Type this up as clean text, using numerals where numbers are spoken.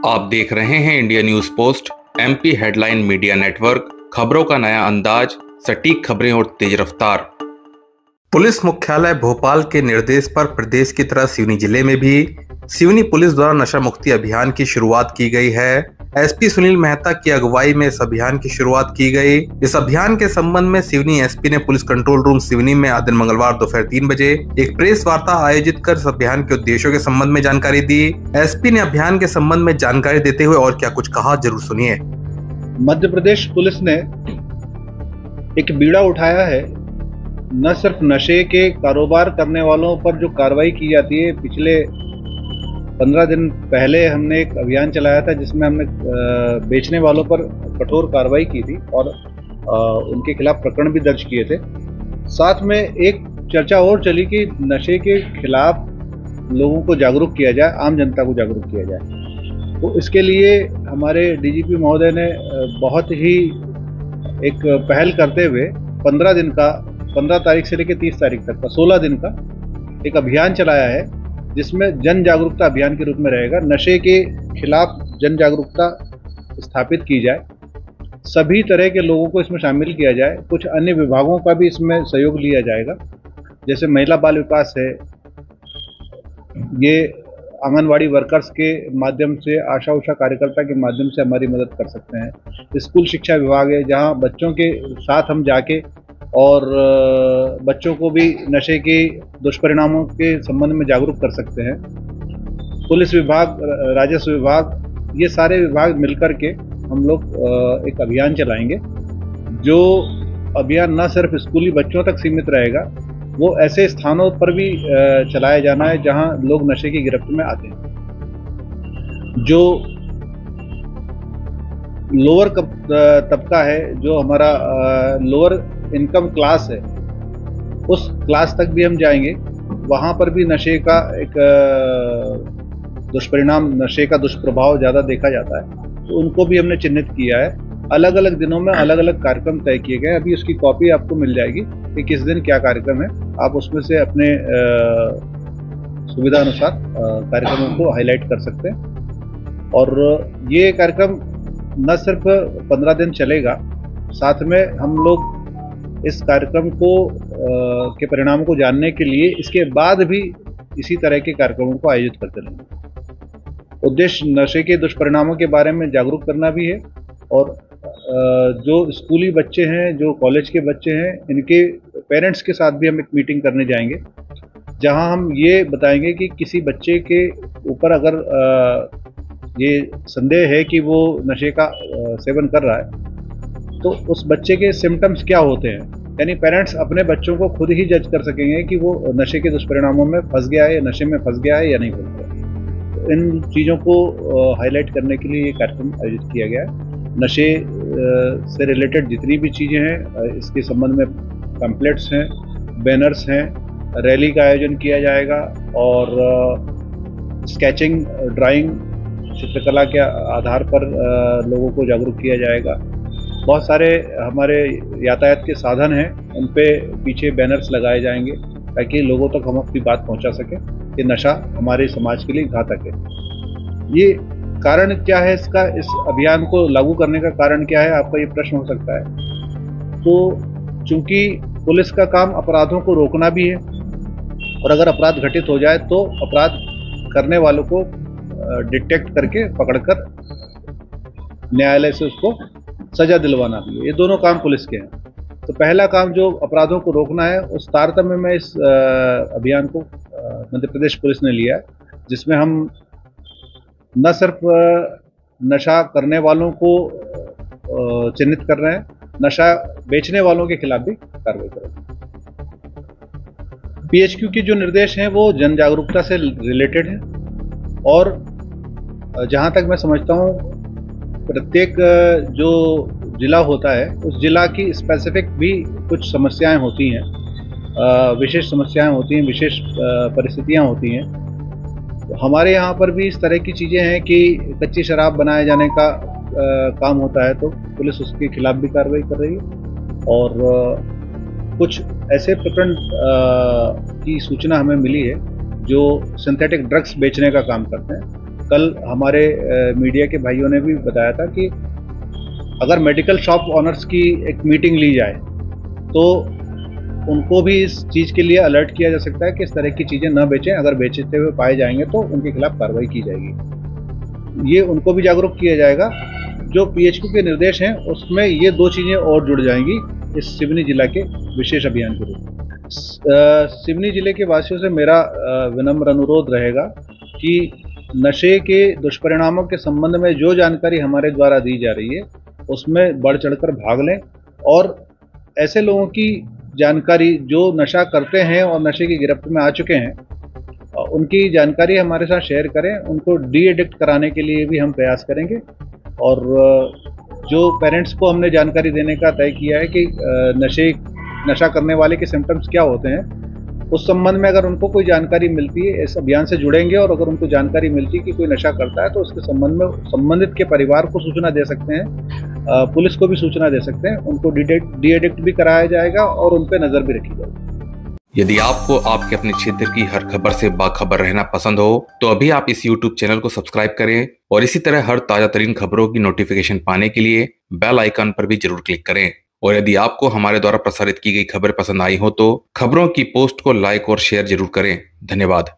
आप देख रहे हैं India news post MP headline media network. खबरों का नया अंदाज, सटीक खबरें और तेज रफ्तार। पुलिस मुख्यालय भोपाल के निर्देश पर प्रदेश की तरह सिवनी जिले में भी सिवनी पुलिस द्वारा नशा मुक्ति अभियान की शुरुआत की गई है। एसपी सुनील मेहता की अगुवाई में इस अभियान की शुरुआत की गई। इस अभियान के संबंध में सिवनी एसपी ने पुलिस कंट्रोल रूम सिवनी में आज दिन मंगलवार दोपहर 3 बजे एक प्रेस वार्ता आयोजित कर इस अभियान के उद्देश्यों के संबंध में जानकारी दी। एसपी ने अभियान के संबंध में जानकारी देते हुए और क्या कुछ कहा, जरूर सुनिए। मध्य प्रदेश पुलिस ने एक बीड़ा उठाया है। न सिर्फ नशे के कारोबार करने वालों पर जो कार्रवाई की जाती है, पिछले 15 दिन पहले हमने एक अभियान चलाया था जिसमें हमने बेचने वालों पर कठोर कार्रवाई की थी और उनके खिलाफ प्रकरण भी दर्ज किए थे। साथ में एक चर्चा और चली कि नशे के खिलाफ लोगों को जागरूक किया जाए, आम जनता को जागरूक किया जाए। तो इसके लिए हमारे डीजीपी महोदय ने बहुत ही एक पहल करते हुए 15 तारीख से लेकर 30 तारीख तक का 16 दिन का एक अभियान चलाया है, जिसमें जन जागरूकता अभियान के रूप में रहेगा। नशे के खिलाफ जन जागरूकता स्थापित की जाए, सभी तरह के लोगों को इसमें शामिल किया जाए। कुछ अन्य विभागों का भी इसमें सहयोग लिया जाएगा, जैसे महिला बाल विकास है, ये आंगनवाड़ी वर्कर्स के माध्यम से, आशा उषा कार्यकर्ता के माध्यम से हमारी मदद कर सकते हैं। स्कूल शिक्षा विभाग है, जहां बच्चों के साथ हम जाके और बच्चों को भी नशे के दुष्परिणामों के संबंध में जागरूक कर सकते हैं। पुलिस विभाग, राजस्व विभाग, ये सारे विभाग मिलकर के हम लोग एक अभियान चलाएंगे। जो अभियान न सिर्फ स्कूली बच्चों तक सीमित रहेगा, वो ऐसे स्थानों पर भी चलाया जाना है जहां लोग नशे की गिरफ्त में आते हैं। जो लोअर तबका है, जो हमारा लोअर इनकम क्लास है, उस क्लास तक भी हम जाएंगे। वहां पर भी नशे का एक दुष्परिणाम, नशे का दुष्प्रभाव ज़्यादा देखा जाता है, तो उनको भी हमने चिन्हित किया है। अलग अलग दिनों में अलग अलग कार्यक्रम तय किए गए। अभी उसकी कॉपी आपको मिल जाएगी कि किस दिन क्या कार्यक्रम है। आप उसमें से अपने सुविधा अनुसार कार्यक्रमों को हाईलाइट कर सकते हैं। और ये कार्यक्रम न सिर्फ 15 दिन चलेगा, साथ में हम लोग इस कार्यक्रम को के परिणामों को जानने के लिए इसके बाद भी इसी तरह के कार्यक्रमों को आयोजित करते रहेंगे। उद्देश्य नशे के दुष्परिणामों के बारे में जागरूक करना भी है, और जो स्कूली बच्चे हैं, जो कॉलेज के बच्चे हैं, इनके पेरेंट्स के साथ भी हम एक मीटिंग करने जाएंगे, जहां हम ये बताएंगे कि किसी बच्चे के ऊपर अगर ये संदेह है कि वो नशे का सेवन कर रहा है, तो उस बच्चे के सिम्टम्स क्या होते हैं। यानी पेरेंट्स अपने बच्चों को खुद ही जज कर सकेंगे कि वो नशे के दुष्परिणामों में फंस गया है, या नशे में फंस गया है या नहीं फंस गया। तो इन चीज़ों को हाईलाइट करने के लिए ये कार्यक्रम आयोजित किया गया है। नशे से रिलेटेड जितनी भी चीज़ें हैं, इसके संबंध में पैम्पलेट्स हैं, बैनर्स हैं, रैली का आयोजन किया जाएगा, और स्केचिंग, ड्राइंग, चित्रकला के आधार पर लोगों को जागरूक किया जाएगा। बहुत सारे हमारे यातायात के साधन हैं, उन पे पीछे बैनर्स लगाए जाएंगे ताकि लोगों तक हम अपनी बात पहुंचा सकें कि नशा हमारे समाज के लिए घातक है। ये कारण क्या है इसका, इस अभियान को लागू करने का कारण क्या है, आपका ये प्रश्न हो सकता है। तो चूंकि पुलिस का काम अपराधों को रोकना भी है, और अगर अपराध घटित हो जाए तो अपराध करने वालों को डिटेक्ट करके पकड़कर न्यायालय से उसको सजा दिलवाना भी है। ये दोनों काम पुलिस के हैं। तो पहला काम जो अपराधों को रोकना है, उस तारतम्य में इस अभियान को मध्य प्रदेश पुलिस ने लिया है, जिसमें हम न सिर्फ नशा करने वालों को चिन्हित कर रहे हैं, नशा बेचने वालों के खिलाफ भी कार्रवाई करेंगे। पीएचक्यू के जो निर्देश हैं वो जन जागरूकता से रिलेटेड हैं, और जहाँ तक मैं समझता हूँ, प्रत्येक जो जिला होता है, उस जिला की स्पेसिफिक भी कुछ समस्याएं होती हैं, विशेष समस्याएं होती हैं, विशेष परिस्थितियां होती हैं। तो हमारे यहाँ पर भी इस तरह की चीज़ें हैं कि कच्ची शराब बनाए जाने का काम होता है, तो पुलिस उसके खिलाफ भी कार्रवाई कर रही है। और कुछ ऐसे प्रकरण की सूचना हमें मिली है जो सिंथेटिक ड्रग्स बेचने का काम करते हैं, कल हमारे मीडिया के भाइयों ने भी बताया था कि अगर मेडिकल शॉप ऑनर्स की एक मीटिंग ली जाए तो उनको भी इस चीज़ के लिए अलर्ट किया जा सकता है कि इस तरह की चीज़ें न बेचें। अगर बेचते हुए पाए जाएंगे तो उनके खिलाफ कार्रवाई की जाएगी। ये उनको भी जागरूक किया जाएगा। जो पीएचक्यू के निर्देश हैं उसमें ये 2 चीज़ें और जुड़ जाएंगी इस सिवनी जिला के विशेष अभियान के रूप में। सिवनी जिले के वासियों से मेरा विनम्र अनुरोध रहेगा कि नशे के दुष्परिणामों के संबंध में जो जानकारी हमारे द्वारा दी जा रही है उसमें बढ़ चढ़कर भाग लें और ऐसे लोगों की जानकारी जो नशा करते हैं और नशे की गिरफ्त में आ चुके हैं उनकी जानकारी हमारे साथ शेयर करें। उनको डी एडिक्ट कराने के लिए भी हम प्रयास करेंगे और जो पेरेंट्स को हमने जानकारी देने का तय किया है कि नशा करने वाले के सिम्टम्स क्या होते हैं, उस संबंध में अगर उनको कोई जानकारी मिलती है इस अभियान से जुड़ेंगे और अगर उनको जानकारी मिलती है कि कोई नशा करता है तो उसके संबंध में संबंधित के परिवार को सूचना दे सकते हैं, पुलिस को भी सूचना दे सकते हैं। उनको डी एडिक्ट भी कराया जाएगा और उन पर नज़र भी रखी जाएगी। यदि आपको आपके अपने क्षेत्र की हर खबर से बाखबर रहना पसंद हो तो अभी आप इस YouTube चैनल को सब्सक्राइब करें और इसी तरह हर ताजा तरीन खबरों की नोटिफिकेशन पाने के लिए बेल आइकन पर भी जरूर क्लिक करें। और यदि आपको हमारे द्वारा प्रसारित की गई खबरें पसंद आई हो तो खबरों की पोस्ट को लाइक और शेयर जरूर करें। धन्यवाद।